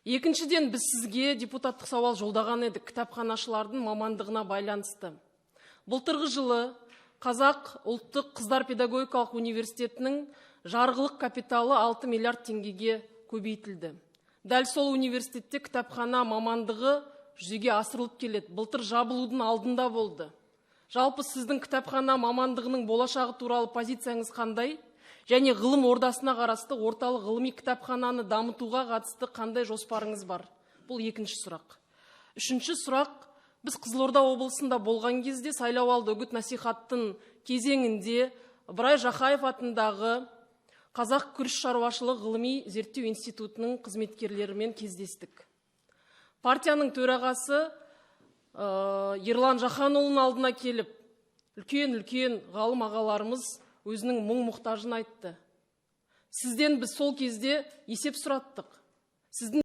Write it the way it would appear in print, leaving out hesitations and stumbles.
Екіншіден, біз сізге депутаттық сауал жолдаған едік кітапханашылардың мамандығына байланысты. Былтырғы жылы Қазақ ұлттық қыздар педагогикалық университетінің жарғылық капиталы 6 миллиард теңгеге көбейтілді. Дәл сол университетте кітапхана мамандығы жүзеге асырылып келеді. Былтыр жабылудың алдында болды. Жалпы сіздің кітапхана мамандығының болашағы туралы позицияңыз қандай? Және ғылым ордасына қарасты орталық ғылыми кітапхананы дамытуға қатысты қандай жоспарыңыз бар? Бұл екінші сұрақ. Үшінші сұрақ, біз Қызылорда облысында болған кезде сайлауалды үгіт насихаттың кезеңінде Ыбырай Жақаев атындағы Қазақ күріш шаруашылық ғылыми зерттеу институтының қызметкерлерімен кездестік. Партияның төрағасы Ерлан Жаханұлының алдына келіп, үлкен ғалым ағаларымыз өзінің мұң-мұқтажын айтты. Сізден біз сол кезде есеп сұраттық. Сіздің